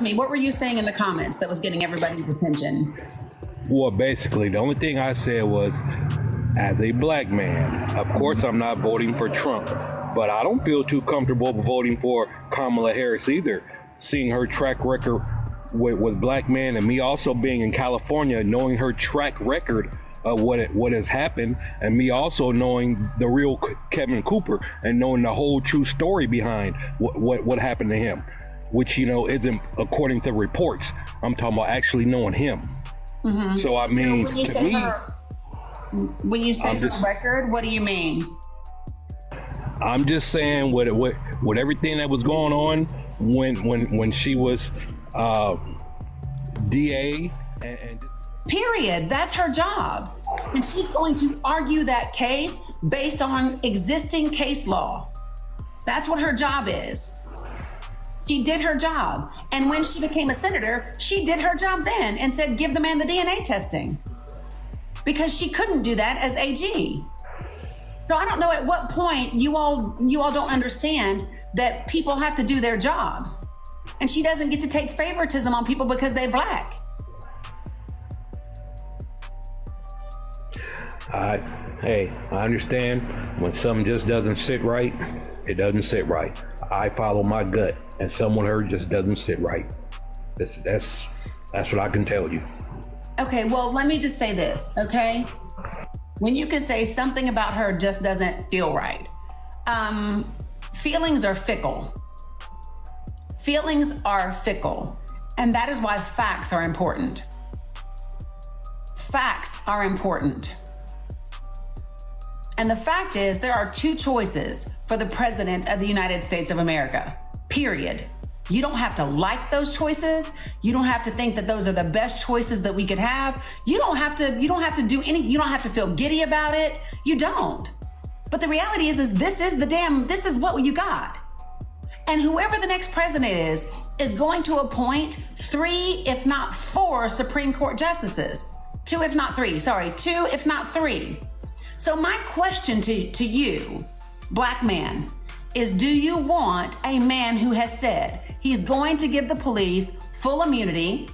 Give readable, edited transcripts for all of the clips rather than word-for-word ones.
to me. What were you saying in the comments that was getting everybody's attention? Well, basically, the only thing I said was, as a black man, of course I'm not voting for Trump, but I don't feel too comfortable voting for Kamala Harris either. Seeing her track record with black men, and me also being in California, knowing her track record of what has happened, and me also knowing the real Kevin Cooper and knowing the whole true story behind what happened to him, which, you know, isn't according to reports. I'm talking about actually knowing him. Mm-hmm. So I mean, when you to say me, when you say her record, what do you mean? I'm just saying with everything that was going on when she was DA and period. That's her job, and she's going to argue that case based on existing case law. That's what her job is. She did her job, and when she became a senator, she did her job then and said, give the man the DNA testing, because she couldn't do that as AG. So I don't know at what point you all don't understand that people have to do their jobs, and she doesn't get to take favoritism on people because they're black. Hey, I understand when something just doesn't sit right, it doesn't sit right. I follow my gut, and someone heard just doesn't sit right. That's what I can tell you. Okay, well, let me just say this, okay? When you can say something about her just doesn't feel right, feelings are fickle. Feelings are fickle, and that is why facts are important. Facts are important. And the fact is, there are two choices for the president of the United States of America, period. You don't have to like those choices. You don't have to think that those are the best choices that we could have. You don't have to do anything. You don't have to feel giddy about it. You don't. But the reality is this is what you got. And whoever the next president is going to appoint 3, if not 4 Supreme Court justices. 2, if not 3. Sorry, 2, if not 3. So my question to you, black man, is do you want a man who has said he's going to give the police full immunity,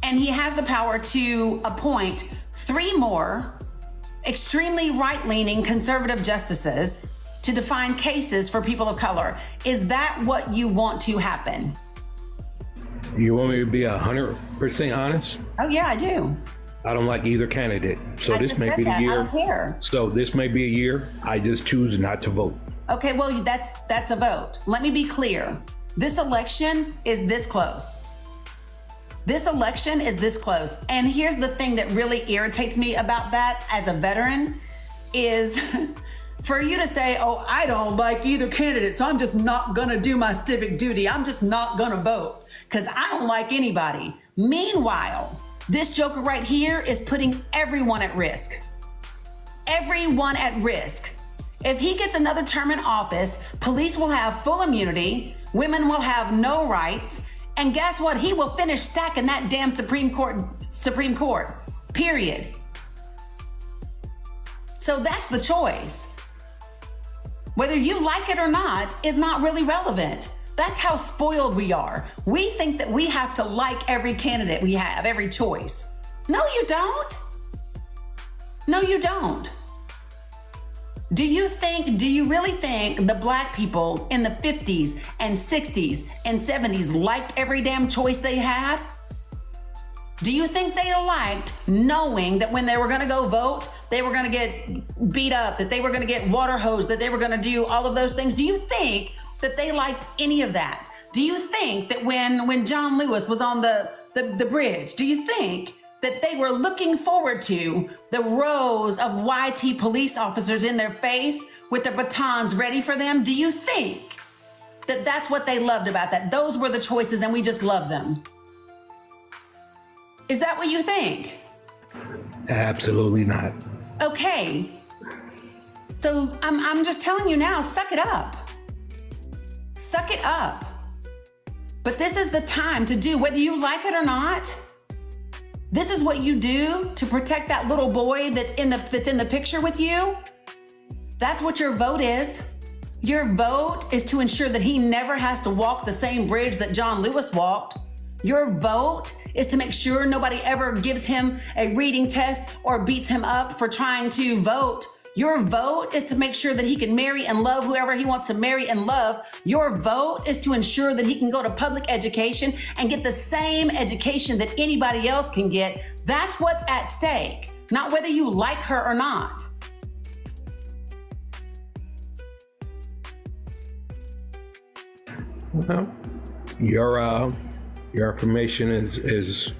and he has the power to appoint 3 more extremely right-leaning conservative justices to define cases for people of color? Is that what you want to happen? You want me to be 100% honest? Oh yeah, I do. I don't like either candidate. So this may be the year. I don't care. So this may be a year I just choose not to vote. Okay, well, that's a vote. Let me be clear. This election is this close. This election is this close. And here's the thing that really irritates me about that as a veteran is for you to say, oh, I don't like either candidate, so I'm just not gonna do my civic duty. I'm just not gonna vote because I don't like anybody. Meanwhile, this joker right here is putting everyone at risk. Everyone at risk. If he gets another term in office, police will have full immunity, women will have no rights, and guess what? He will finish stacking that damn Supreme Court, period. So that's the choice. Whether you like it or not is not really relevant. That's how spoiled we are. We think that we have to like every candidate we have, every choice. No, you don't. No, you don't. Do you really think the black people in the 50s and 60s and 70s liked every damn choice they had? Do you think they liked knowing that when they were gonna go vote, they were gonna get beat up, that they were gonna get water hosed, that they were gonna do all of those things? Do you think that they liked any of that? Do you think that when John Lewis was on the bridge, do you think that they were looking forward to the rows of YT police officers in their face with their batons ready for them? Do you think that that's what they loved about that? Those were the choices and we just love them. Is that what you think? Absolutely not. Okay. So I'm just telling you now, suck it up. Suck it up. But this is the time to do, whether you like it or not, this is what you do to protect that little boy that's in the picture with you. That's what your vote is. Your vote is to ensure that he never has to walk the same bridge that John Lewis walked. Your vote is to make sure nobody ever gives him a reading test or beats him up for trying to vote. Your vote is to make sure that he can marry and love whoever he wants to marry and love. Your vote is to ensure that he can go to public education and get the same education that anybody else can get. That's what's at stake, not whether you like her or not. Well, your information is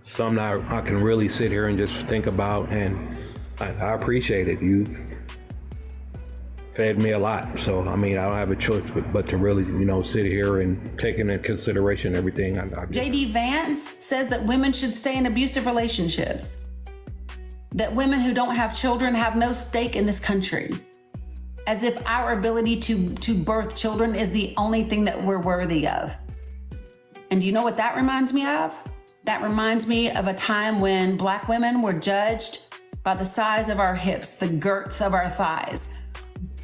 something I can really sit here and just think about, and I appreciate it. You fed me a lot, so I mean I don't have a choice but to really sit here and take into consideration everything. JD Vance says that women should stay in abusive relationships, that women who don't have children have no stake in this country, as if our ability to birth children is the only thing that we're worthy of. And do you know what that reminds me of? That reminds me of a time when Black women were judged by the size of our hips, the girth of our thighs.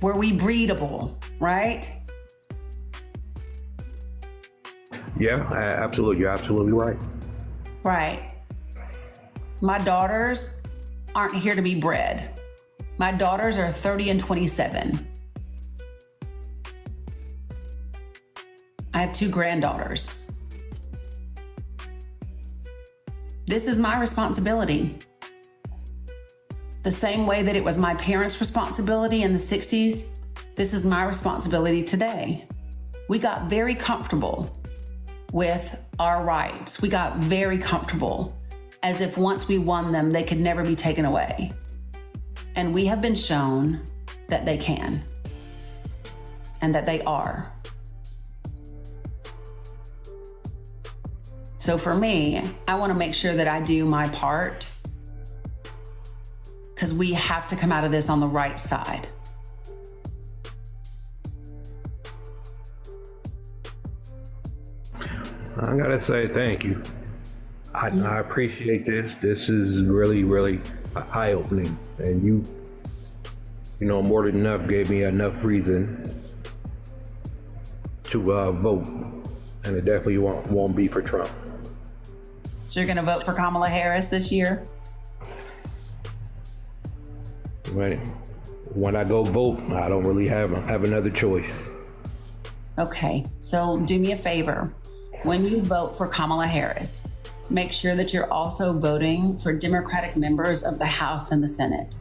Were we breedable, right? Yeah, absolutely. You're absolutely right. Right. My daughters aren't here to be bred. My daughters are 30 and 27. I have 2 granddaughters. This is my responsibility. The same way that it was my parents' responsibility in the 60s, this is my responsibility today. We got very comfortable with our rights. We got very comfortable as if once we won them, they could never be taken away. And we have been shown that they can and that they are. So for me, I want to make sure that I do my part, because we have to come out of this on the right side. I gotta say thank you. I appreciate this. This is really, really eye-opening, and you more than enough gave me enough reason to vote, and it definitely won't be for Trump. So you're gonna vote for Kamala Harris this year? When I go vote, I don't really have another choice. Okay, so do me a favor. When you vote for Kamala Harris, make sure that you're also voting for Democratic members of the House and the Senate,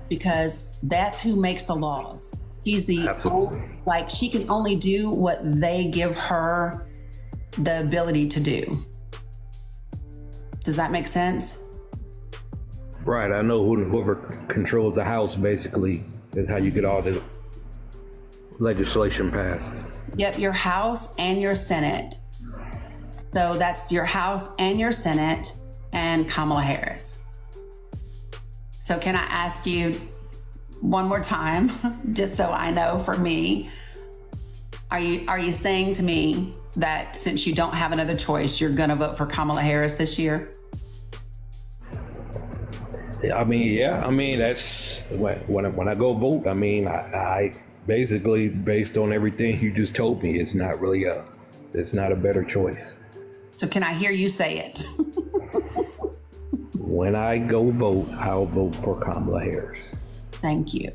because that's who makes the laws. She's she can only do what they give her the ability to do. Does that make sense? Right, I know whoever controls the House basically is how you get all the legislation passed. Yep, your House and your Senate. So that's your House and your Senate and Kamala Harris. So can I ask you one more time, just so I know for me, are you saying to me that since you don't have another choice, you're gonna vote for Kamala Harris this year? I mean, yeah. I mean, that's when I go vote. I mean, I basically, based on everything you just told me, it's not a better choice. So can I hear you say it? When I go vote, I'll vote for Kamala Harris. Thank you.